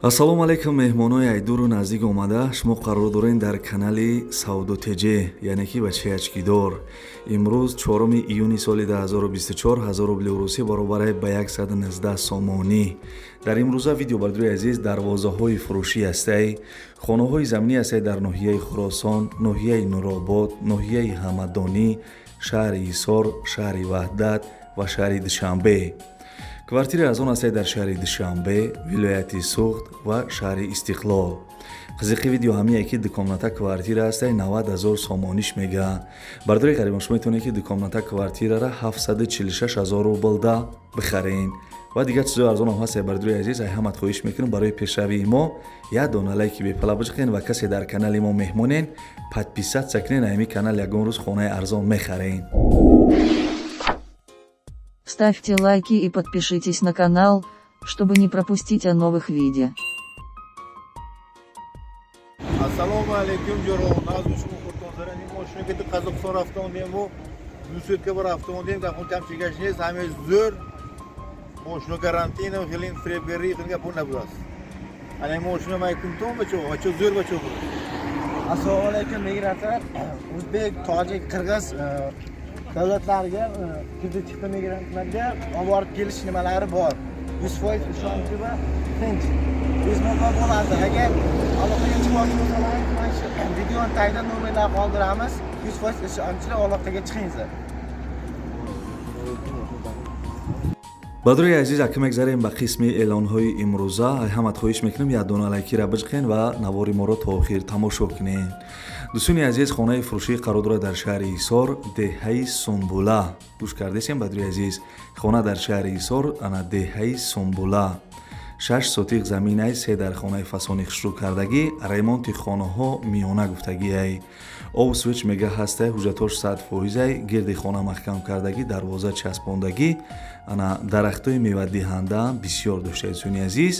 ассалому алайкум меҳмонои айдуру наздик омада. шумо қарор дорем дар канали Савду ТЖ, яъне ки бачаи очкидор. имрӯз 4 июни соли 2024 1000 рубли урусӣ баробар ба 119 сомонӣ. дар имрӯза видео бардуи азиз дарвозаҳои фурӯшӣ ҳастаи хонаҳои заминӣ ҳастаи дар ноҳияи Хуросон, ноҳияи Нуробод, ноҳияи Ҳамадонӣ, шаҳри Ҳисор, шаҳри Ваҳдат ва шаҳри Душанбе. квартира аз он ҳастаи дар шаҳри Душанбе, вилояти Суғд ва шаҳри Истиқлол. қызиқи видео ҳамие ки дукомната квартира ҳастаи 90 000 сомониш мега. бардори қарибан шумо метавонед ки дукомната квартирара 746 000 рубл бихарен. ва дигар чизои арзон ҳам ҳастаи бардори азиз, ай ҳамат хоҳиш мекунам барои пешравии мо як дона лайки бепала бижиқен ва касе дар канали мо меҳмонен подписатсия кунен. Айми канал ягон рӯз хонаи арзон мехарен. Ставьте лайки и подпишитесь на канал, чтобы не пропустить о новых видео. Assalomu alaykum jo'roq. Nazm shu xurtonzarani moshina ketib Qozog'iston avtomobilim bu. Nusutka bir avtomobilim da xuntam chegashiniz hamiz zo'r. Moshina karantina xilin February qilgan pulna bo'lasiz. Ana moshina maykum tombacho, acho zo'r bacho. Assalomu alaykum migrantlar. O'zbek, tojik, qirg'iz davlatlarga juda chiqdi migrantlarga olib borib kelish nimalari bor. 100% ishonchi va tinch. Bezmovqat bo'ladi. Agar aloqaga chiqmoqchi bo'lsangiz, mana shu videoning tagida nomerlar qoldiramiz. 100% ishonchli aloqaga chiqinglar. бадруи азиз, ака мегзарем ба қисми эълонҳои имрӯза. ай ҳамат хоҳиш мекунем як дона лайкира бижиқен ва навори моро то охир тамошо кунен. дӯстони азиз, хонаи фурӯшӣ қарор дорад дар шаҳри Ҳисор, деҳаи Сумбула. гӯш кардесем бадруи азиз, хона дар шаҳри Ҳисор, ана деҳаи Сумбула. 6 сотиқ заминай 3 дар хонаи фасони хушрӯ кардагӣ, ремонти хонаҳо миёна гуфтагиай. об свич мега ҳастай, ҳуҷҷатош 100%ай, гирди хона маҳкам кардагӣ, дарвоза часпондагӣ, ана дарахтои мевадиҳанда бисёр доштаи дӯстони азиз.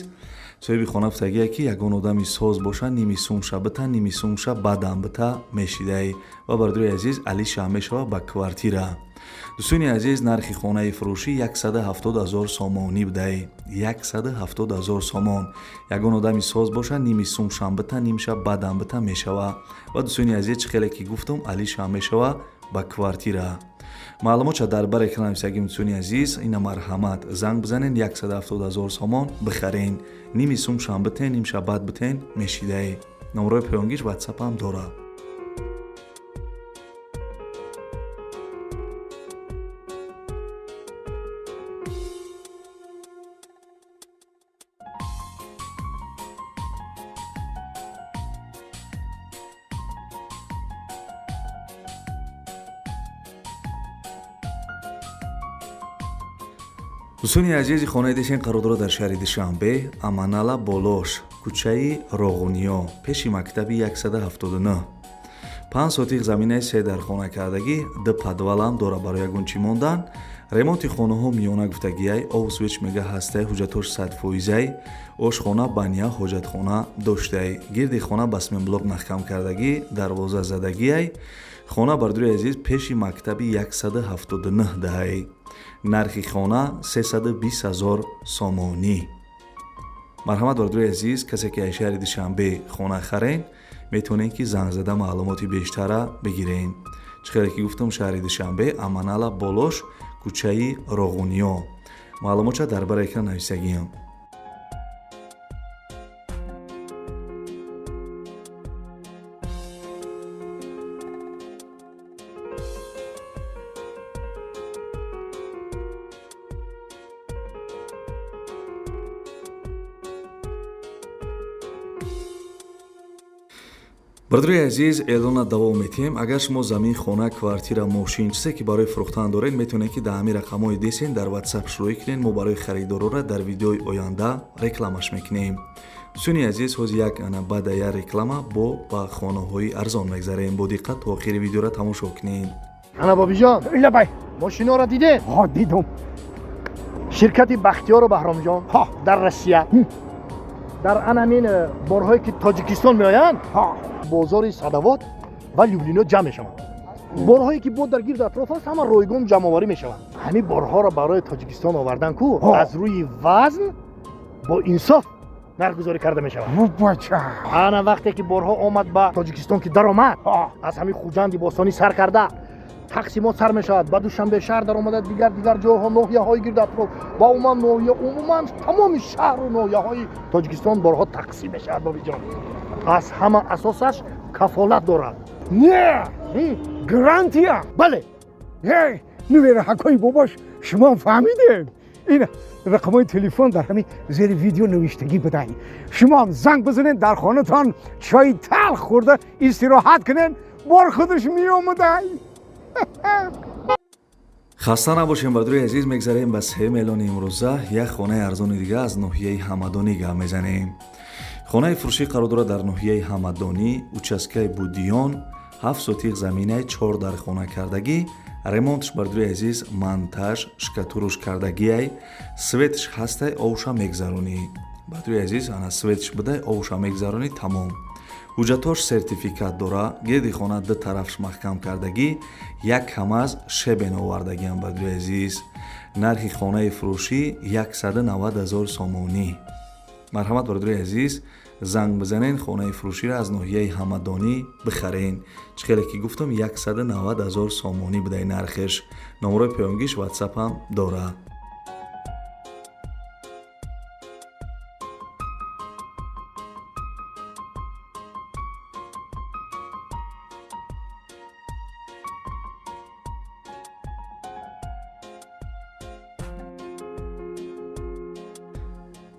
соҳиби хона гуфтагиай ки ягон одами соз боша, ними сумша бита, ними сумша бадам бита мешидай. ва бардори азиз, алиша мешава ба квартира. дӯстони азиз, нархи хонаи фурӯшӣ 170 000 сомонӣ будай. 170 000 сомон. ягон одами соз боша, ними сумшам бита, нимша бадам бита мешава. ва дӯстони азиз, чӣ хеле ки гуфтам, алиша мешава ба квартира. маълумотша дар бар экран мисагим дӯстони азиз, ина марҳамат, занг бизанен 170 000 сомон бихарен. ними сумшам битен, нимша бад битен мешидай. номерои паёмгиш ватсапам дора. дӯстони азизи, хонаи дешен қарор дорад дар шаҳри Душанбе, Аманала Болош, кӯчаи Роғуниё, пеши мактаби 179. 5 сотиқ заминаи 3 дар хона кардагӣ, ду подвалам дора барои ягон чӣ мондан. ремонти хонаҳо миёна гуфтагиай, об свич мега ҳастай, ҳуҷҷатош 100%ай, ошхона, баня, ҳоҷатхона доштай. гирди хона ба симинблок маҳкам кардагӣ, дарвоза задагиай. хона бардори азиз пеши мактаби 179 даҳай. нархи хона 320 000 сомонӣ. марҳамат бардори азиз, касе ки аз шаҳри Душанбе хона харен, метавонен ки занг зада маълумоти бештара бигирен. чӣ хеле ки гуфтам, шаҳри Душанбе, Аманала Болош, кӯчаи Роғуниё. маълумотша дар бар экран нависагиам. бардори азиз, эълона давом метем. агар шумо замин, хона, квартира, мошин, чизе ки барои фурӯхтан доред, метавонед ки дар ҳамин рақамҳои десен дар WhatsApp шурӯъ кунед. мо барои харидорора дар видеои оянда рекламаш мекунем. дӯстони азиз, ҳозир як бадая реклама бо ба хонаҳои арзон мегзарем. бо диққат то охири видеора тамошо кунед. ана бобиҷон, ила бай, мошиноро дидед? ҳо, дидум. ширкати Бахтиёру Баҳромҷон дар Россия, дар анамин борҳое ки Тоҷикистон меоянд, бозори Садовод ва Люблино ҷамъ мешаванд. борҳое ки бод дар гирду атроф аст, ҳама ройгон ҷамъоварӣ мешаванд. ҳамин борҳоро барои Тоҷикистон овардан ку аз рӯи вазн бо инсоф нархгузорӣ карда мешавад. бача ана вақте ки борҳо омад ба тоҷикистон ки даромад, аз ҳамин хуҷанди бостонӣ сар карда тақсимот сар мешавад, ба душанбе шаҳр даромада дигар ҷоҳо ноҳияҳои гирду атроф ва умуман тамоми шаҳру ноҳияҳои тоҷикистон борҳо тақсим мешавад. бобиҷон, аз ҳама асосаш кафолат дорад. не гарантия. бале, нувераҳакои бобош шумо фаҳмидем. ин рақамҳои телефон дар ҳамин зери видео навиштагӣ будаи. шумо ҳам занг бизанед, дар хонатон чои талх хӯрда истироҳат кунед, бор худаш меомадай. хаста набошем бадруи азиз, мегзарем ба сеҳем эълони имрӯза. як хонаи арзони дига аз ноҳияи ҳамадонӣ гап мезанем. хонаи фурӯшӣ қарор дорад дар ноҳияи ҳамадонӣ, участкаи будиён, 7 сотиқ заминаи 4 дар хонакардагӣ, ремонтш бардруи азиз монтаж, шкатуруш кардагиай, светш ҳастай, овуша мегзаронӣ. бардруи азиз ана светш будай, овуша мегзаронӣ, тамом. ҳуҷҷатош сертификат дора, гирди хона ду тарафш маҳкам кардагӣ, як камаз шебен овардагиам бардруи азиз. нархи хонаи фурӯшӣ 190 000 сомонӣ. марҳамат бардруи азиз, занг бизанен, хонаи фурӯширо аз ноҳияи ҳамадонӣ бихарен. чӣ хеле ки гуфтам 190 000 сомонӣ будаи нархеш. номарои паёмгиш ватсапам дора.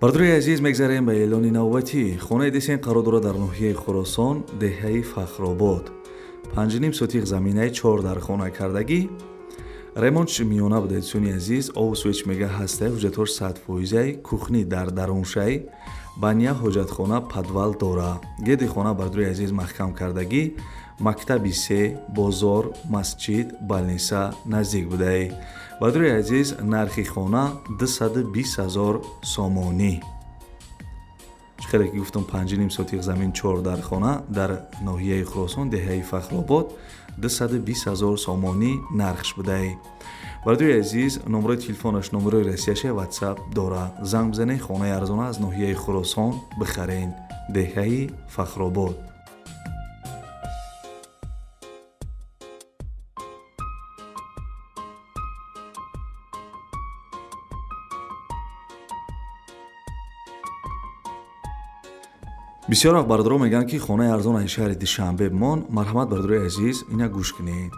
бардруи азиз, мегзарем ба эълони навбатӣ. хонаи десен қарор дорад дар ноҳияи хуросон, деҳаи фахробод. 5.5 сотиқ заминаи 4 дар хона кардагӣ. ремонтши миёна будед сӯни азиз, ову свеч мега ҳастай, ҳуҷҷатош 100%, кухни дар даруншай, баня ҳоҷатхона подвал дора. гирди хона бардруи азиз маҳкам кардагӣ, мактаби се, бозор, масҷид, балниса наздик будай. бардруи азиз, нархи хона 220 000 сомонӣ. чӣ хеле ки гуфтам 5.5 сотиқ замин 4 дар хона дар ноҳияи хуросон, деҳаи фахробод, 220 000 сомонӣ нархш будай. бардруи азиз, номарои телефонаш, номарои расияше ватсап дора. занг бизанен, хонаи арзона аз ноҳияи хуросон бихарен, деҳаи фахробод. бисёр вақт бардорҳо мегӯянд ки хонаи арзон аз шаҳри душанбе бимон. марҳамат бардорои азиз, ина гӯш кунед.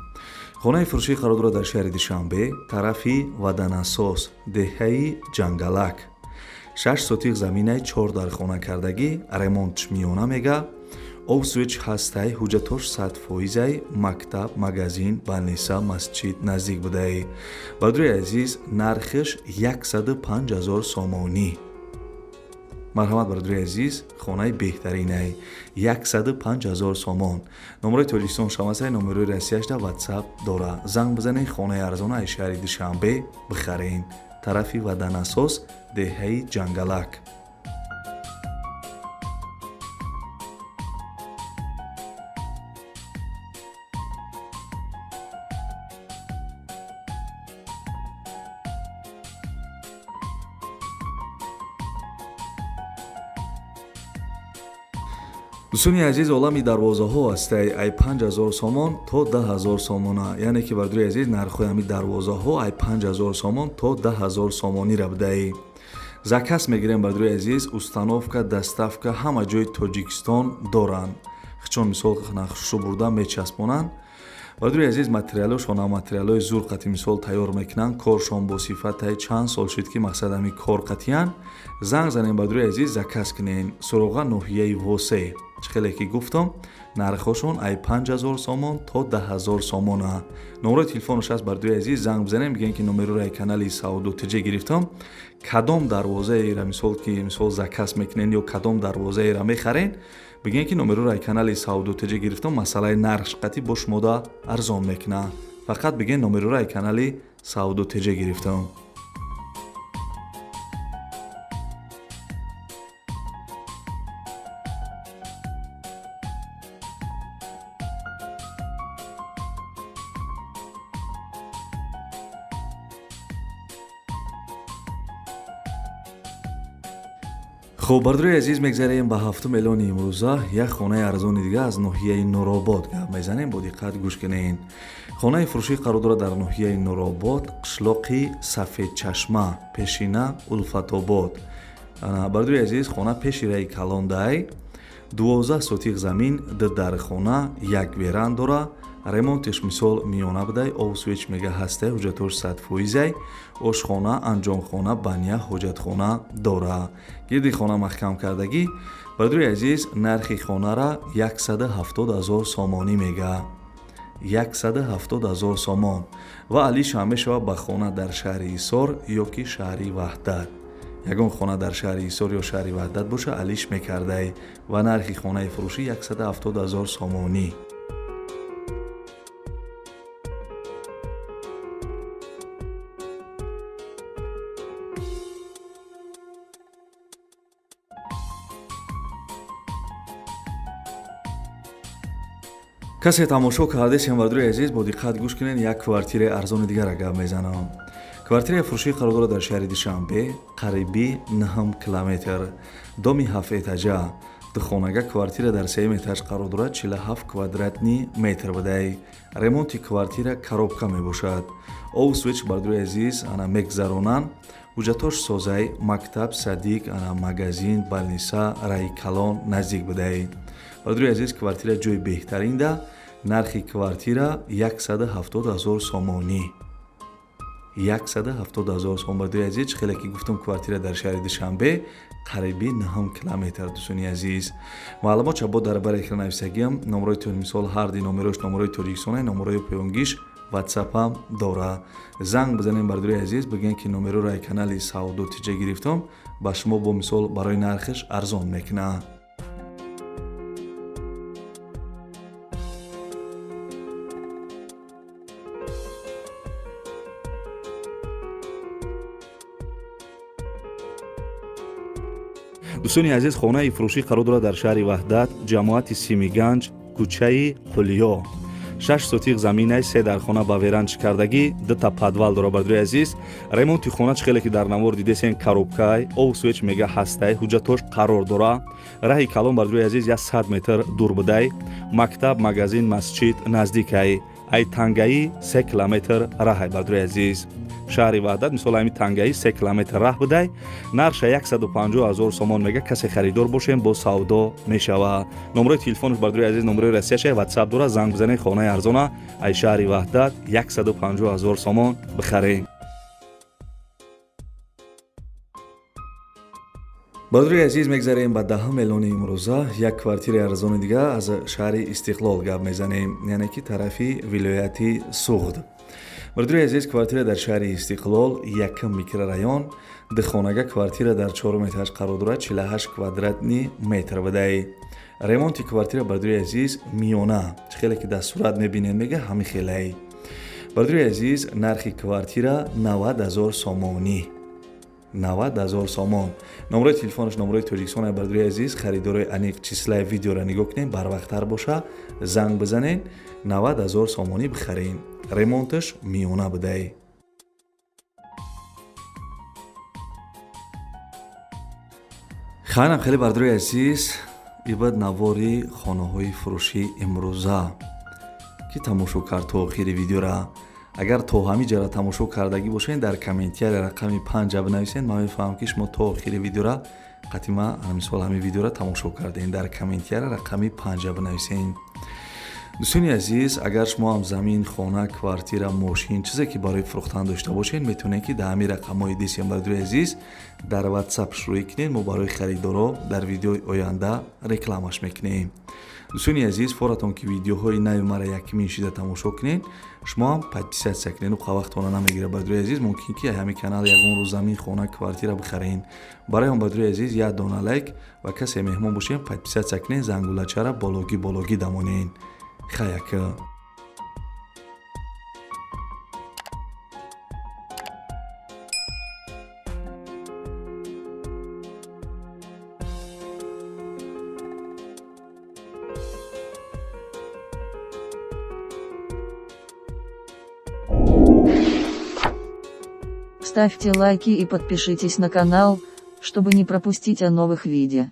хонаи фурӯшӣ қарор дорад дар шаҳри душанбе, тарафи ваданасос, деҳаи ҷангалак. 6 сотиқ заминаи 4 дар хона кардагӣ, ремонтш миёна мега, овсвич ҳастай, ҳуҷҷатош 100%, мактаб, магазин, балниса, масҷид наздик будаи. бардорои азиз, нархиш 105 000 сомонӣ. марҳамат бардорои азиз, хонаи беҳтаринай, 105 000 сомон. номарои тоҷикистон шамасай, номарои расияшда ватсап дора. занг бизанен, хонаи арзона аз шаҳри душанбе бихарен, тарафи ваданасос, деҳаи ҷангалак. дӯстони азиз, олами дарвозаҳо ҳастай, ай 5 000 сомон то 10 000 сомона. яъне ки бардорои азиз, нархҳои ҳамин дарвозаҳо ай 5 000 сомон то 10 000 сомонира будаи. заказ мегирем бардорои азиз, установка, доставка ҳама ҷои тоҷикистон доранд. хичон мисол нақшу бурда мечаспонанд. бардорои азиз, материалош материалои зур қати мисол тайёр мекунанд. коршон бо сифатай чанд сол шуд ки мақсад ҳамин кор қатиян. занг занем бардорои азиз, заказ кунен. суроға ноҳияи восе. чӣ хеле ки гуфтам, нархҳошон ай 5 000 сомон то 10 000 сомона. номарои телефонош аст бардорои азиз, занг бизанем, бигӯем ки номерои канали Сауду ТЖ гирифтам. кадом дарвозаеро мисол заказ мекунен ё кадом дарвозаеро мехарен, бигӯем ки номерои канали Сауду ТЖ гирифтам, масъалаи нархш қатӣ бо шумода арзон мекуна. фақат бигӯен номерои канали Сауду ТЖ гирифтам. хуб бардуи азиз мегзарем ба ҳафтум эълони имрӯза як хонаи арзони дига аз ноҳияи нуробод гап мезанем. Бо диққат гӯш кунед. хонаи фурӯшӣ қарор дорад дар ноҳияи нуробод, қишлоқи сафедчашма, пешина улфатобод. бардуи азиз хона пеши раи калондай 12 сотиқ замин, ду дар хона, як веран дора. ремонтиш мисол миёна будай, овсвеч мега ҳастай, ҳуҷҷатош 100%, ошхона, анҷомхона, баня, ҳоҷатхона дора. гирди хона маҳкам кардагӣ. бардуи азиз нархи хонара 170,000 сомонӣ мега. 170,000 сомон ва алиш ҳам мешавад ба хона дар шаҳри Ҳисор ё ки шаҳри Ваҳдат. ягон хона дар шаҳри Ҳисор ё шаҳри Ваҳдат боша алиш мекардай ва нархи хонаи фурӯшӣ 170,000 сомонӣ. касе тамошо кардесем бардуи азиз бо диққат гӯш кунед. як квартираи арзони дигара гап мезанам. квартираи фурӯшӣ қарор дорад дар шаҳри Душанбе, қариби 9 километр, доми 7 этажа. духонага квартира дар 3 этаж қарор дорад, 47 квадратни метр будай. ремонти квартира коробка мебошад. овсвеч бардуи азиз ана мегзаронанд. ҳуҷҷатош созай, мактаб, садик, ана магазин, балниса, раи калон наздик будай. бардуи азиз квартира ҷои беҳтаринда. нархи квартира 170,000 сомонӣ. 170,000 сомон. бардуи азиз хеле ки гуфтам квартира дар шаҳри Душанбе, қариби 9 километр. дӯстони азиз маълумот чабо дар бар экран нависагиам. номерои телефон ҳарди номерош номерои тоҷикистона, номерои паёмгиш ватсапам дора. занг бизанем бардуи азиз бигӯем ки номерои канали савдо тиҷа гирифтам, ба шумо бо мисол барои нархиш арзон мекунам. дӯстони азиз хонаи фурӯшӣ қарор дорад дар шаҳри Ваҳдат, ҷамоати Симиганҷ, кӯчаи Ҳулё. 6 сотиқ заминай, 3 дар хона ба веранҷ кардагӣ, 2 та подвал дора. бардуи азиз ремонти хонач хеле ки дар навор дидесен коробкай, овсвеч мега ҳастай, ҳуҷҷатош қарор дора. раҳи калон бардуи азиз 100 метр дур будай. мактаб, магазин, масҷид наздикай. ай тангаи 3 километр раҳай бардуи азиз. шаҳри Ваҳдат мисол ҳами тангаи 3 километр раҳ будай. нарша 150,000 сомон мега. касе харидор бошем бо савдо мешавад. номерои телефонаш бардуи азиз номерои расияша ватсап дора. занг бизанед хонаи арзона ай шаҳри Ваҳдат 150,000 сомон бихарем. бардуи азиз мегзарем ба даҳум эълони имрӯза. як квартираи арзони дига аз шаҳри Истиқлол гап мезанем, яъне ки тарафи вилояти Суғд. бардуи азиз квартира дар шаҳри Истиқлол, якм микрорайон, духонага квартира дар 4 этаж қарор дорад, 48 квадратни метр будай. ремонти квартира бардуи азиз миёна, хеле ки дар сурат мебинем мега ҳами хелай. бардуи азиз нархи квартира 90,000 сомонӣ. 90,000 сомон. номерои телефонаш номерои тоҷикистона. бардуи азиз харидорои аниқ числаи видеоро нигоҳ кунед, барвақтар боша, занг бизанед, 90,000 сомонӣ бихарен. ремонташ миёна будай. хайрам хеле бардуи азиз ибад навори хонаҳои фурӯшӣ имрӯза ки тамошо кард то охири видеора. агар то ҳами ҷара тамошо кардагӣ бошед дар комментияре рақами 5 бинависед. ман мефаҳмам ки шумо то охири видеора қатима мисол ҳами видеора тамошо кардем. дар комментияре рақами 5 бинависед. дӯстони азиз агар шумо ҳам замин, хона, квартира, мошин чизе ки барои фурӯхтан дошта бошед, метавонед ки дар ҳамин рақамҳои дисем бардуи азиз дар ватсап шурӯъ кунед. мо барои харидоро дар видеои оянда рекламаш мекунем. дӯстони азиз форатон ки видеоҳои нави мара якмин шида тамошо кунед, шумо ҳам подписатсия кунед. уқа вақтона намегирад бардуи азиз. мумкин ки ҳамин канал ягон рӯз замин, хона, квартира бихарен. барои он бардуи азиз як дона лайк ва касе меҳмон бошем подписатсия кунед, зангулачара бологӣ дамонед. Хаяка. Ставьте лайки и подпишитесь на канал, чтобы не пропустить о новых видео.